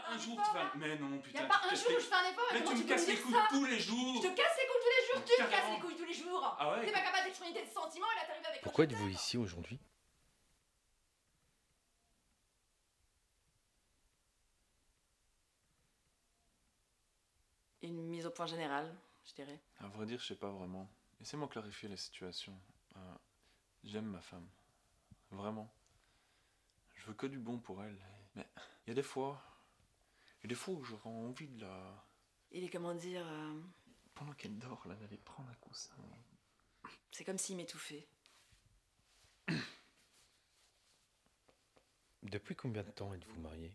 un jour effort, tu vas... hein. Mais non, Y putain. a pas un jour où je fais un effort. Mais Comment tu me peux casses me les dire couilles ça? tous les jours. Je te casse les couilles tous les jours. Tu me casses Carrément. les couilles tous les jours. Ah ouais. T'es pas capable d'exprimer tes sentiments et là t'arrives avec. Pourquoi êtes-vous ici aujourd'hui? Une mise au point générale, je dirais. À vrai dire, je sais pas vraiment. Laissez-moi clarifier la situation. J'aime ma femme. Vraiment. Je veux que du bon pour elle. Mais il y a des fois... où j'aurais envie de la... Il est comment dire... Pendant qu'elle dort, là, d'aller prendre un coussin. C'est comme s'il m'étouffait. Depuis combien de temps êtes-vous mariés?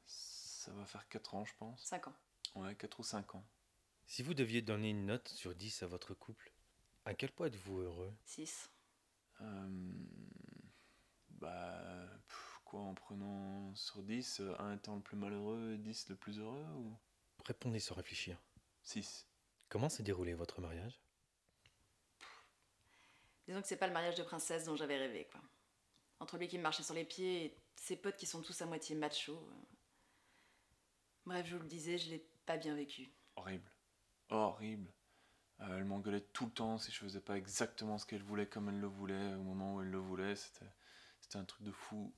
Ça va faire 4 ans, je pense. 5 ans. Ouais, 4 ou 5 ans. Si vous deviez donner une note sur 10 à votre couple, à quel point êtes-vous heureux? 6. Quoi, en prenant sur 10, 1 étant le plus malheureux, 10 le plus heureux, ou... Répondez sans réfléchir. 6. Comment s'est déroulé votre mariage? Disons que c'est pas le mariage de princesse dont j'avais rêvé, quoi. Entre lui qui me marchait sur les pieds et ses potes qui sont tous à moitié machos. Bref, je vous le disais, je l'ai pas bien vécu. Horrible. Horrible. Elle m'engueulait tout le temps si je faisais pas exactement ce qu'elle voulait comme elle le voulait, au moment où elle le voulait. C'était un truc de fou.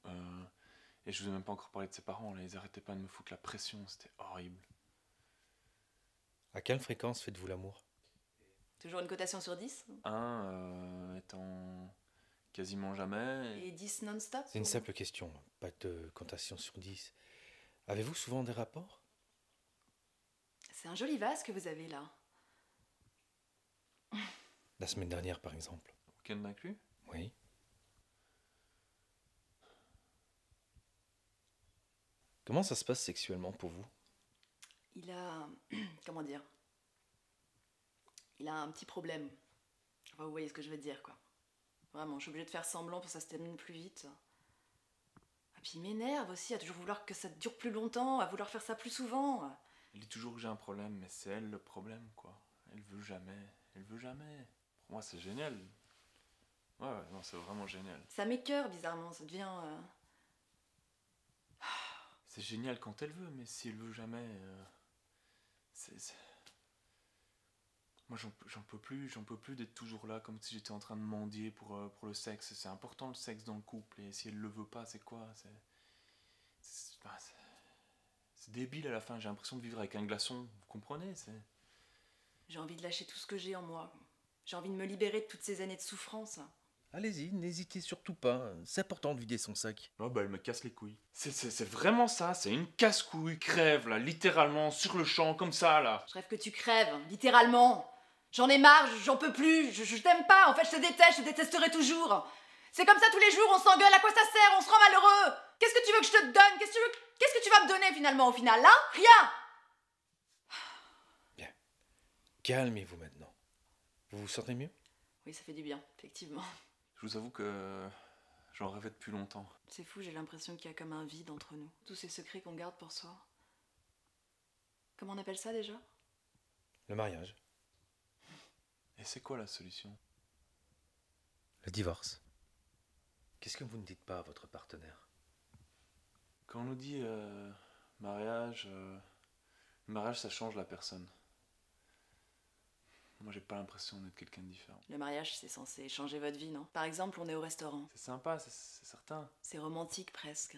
Et je vous ai même pas encore parlé de ses parents, là. Ils arrêtaient pas de me foutre la pression, c'était horrible. À quelle fréquence faites-vous l'amour? Toujours une cotation sur 10? 1 étant quasiment jamais. Et 10 non-stop? C'est une simple question, pas de comptation sur 10. Avez-vous souvent des rapports? C'est un joli vase que vous avez là. La semaine dernière, par exemple. Week-end inclus? Oui. Comment ça se passe sexuellement pour vous? Il a... comment dire? Il a un petit problème. Enfin, vous voyez ce que je veux dire, quoi. Vraiment, je suis obligée de faire semblant pour que ça se termine plus vite. Et puis il m'énerve aussi à toujours vouloir que ça dure plus longtemps, à vouloir faire ça plus souvent. Elle dit toujours que j'ai un problème, mais c'est elle le problème, quoi. Elle veut jamais. Elle veut jamais. Pour moi, c'est génial. Ouais, non, c'est vraiment génial. Ça m'écœure, bizarrement, ça devient... C'est génial quand elle veut, mais si elle veut jamais... Moi, j'en peux plus d'être toujours là, comme si j'étais en train de mendier pour le sexe. C'est important, le sexe, dans le couple, et si elle le veut pas, c'est quoi? C'est débile à la fin, j'ai l'impression de vivre avec un glaçon, vous comprenez? J'ai envie de lâcher tout ce que j'ai en moi. J'ai envie de me libérer de toutes ces années de souffrance. Allez-y, n'hésitez surtout pas. C'est important de vider son sac. Oh bah elle me casse les couilles. C'est vraiment ça, c'est une casse-couille, crève là, littéralement, sur le champ, comme ça là. Je rêve que tu crèves, littéralement. J'en ai marre, j'en peux plus, je t'aime pas, en fait je te détesterai toujours. C'est comme ça tous les jours, on s'engueule, à quoi ça sert, on se rend malheureux. Qu'est-ce que tu veux que je te donne? Qu'est-ce que tu vas me donner finalement au final, là? Rien. Bien. Calmez-vous maintenant. Vous vous sentez mieux? Oui, ça fait du bien, effectivement. Je vous avoue que j'en rêvais depuis longtemps. C'est fou, j'ai l'impression qu'il y a comme un vide entre nous. Tous ces secrets qu'on garde pour soi. Comment on appelle ça déjà? Le mariage. Et c'est quoi la solution? Le divorce. Qu'est-ce que vous ne dites pas à votre partenaire? Quand on nous dit mariage, le mariage ça change la personne. Moi j'ai pas l'impression d'être quelqu'un de différent. Le mariage, c'est censé changer votre vie, non? Par exemple, on est au restaurant. C'est sympa, c'est certain. C'est romantique presque.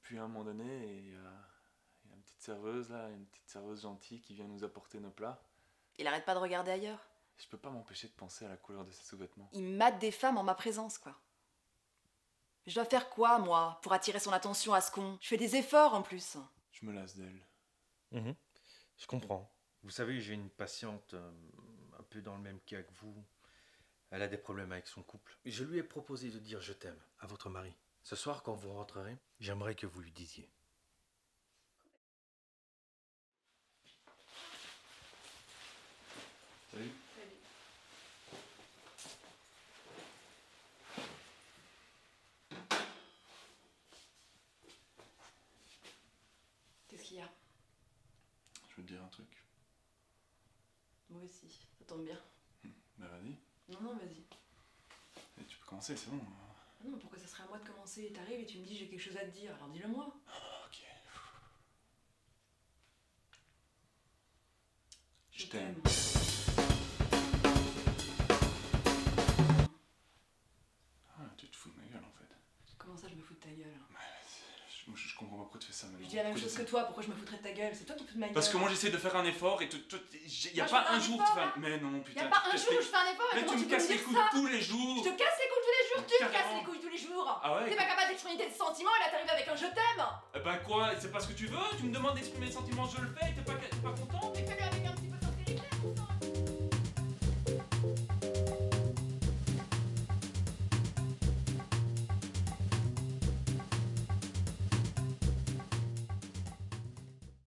Puis à un moment donné, il y a une petite serveuse là, une petite serveuse gentille qui vient nous apporter nos plats. Il arrête pas de regarder ailleurs. Je peux pas m'empêcher de penser à la couleur de ses sous-vêtements. Il mate des femmes en ma présence, quoi. Je dois faire quoi, moi, pour attirer son attention à ce con? Je fais des efforts, en plus. Je me lasse d'elle. Je comprends. Vous savez, j'ai une patiente un peu dans le même cas que vous. Elle a des problèmes avec son couple. Je lui ai proposé de dire « je t'aime » à votre mari. Ce soir, quand vous rentrerez, j'aimerais que vous lui disiez. Salut. Qu'est-ce qu'il y a? Je veux te dire un truc. Moi aussi, ça tombe bien. Bah vas-y. Non, vas-y. Et tu peux commencer, c'est bon. Non, pourquoi ça serait à moi de commencer? T'arrives et tu me dis j'ai quelque chose à te dire, alors dis-le moi. t'aime. Ah, tu te fous de ma gueule en fait. Comment ça, je me fous de ta gueule? Je comprends pas pourquoi tu fais ça maintenant. Je dis la même chose que toi, pourquoi je me foutrais de ta gueule? C'est toi qui te fous de ma gueule. Parce que moi j'essaie de faire un effort et y a Moi, pas je fais un un jour effort, tu là. vas. Mais non, putain. Y'a pas tu un casses jour les- où je fais un effort, Mais comment tu tu me peux me casses les dire couilles ça? tous les jours. Je te casse les couilles tous les jours, tu me casses Carrément. les couilles tous les jours. Ah ouais. T'es pas capable d'exprimer tes sentiments et là t'arrives avec un je t'aime. Eh ben quoi, c'est pas ce que tu veux, tu me demandes d'exprimer mes sentiments, je le fais, t'es pas content?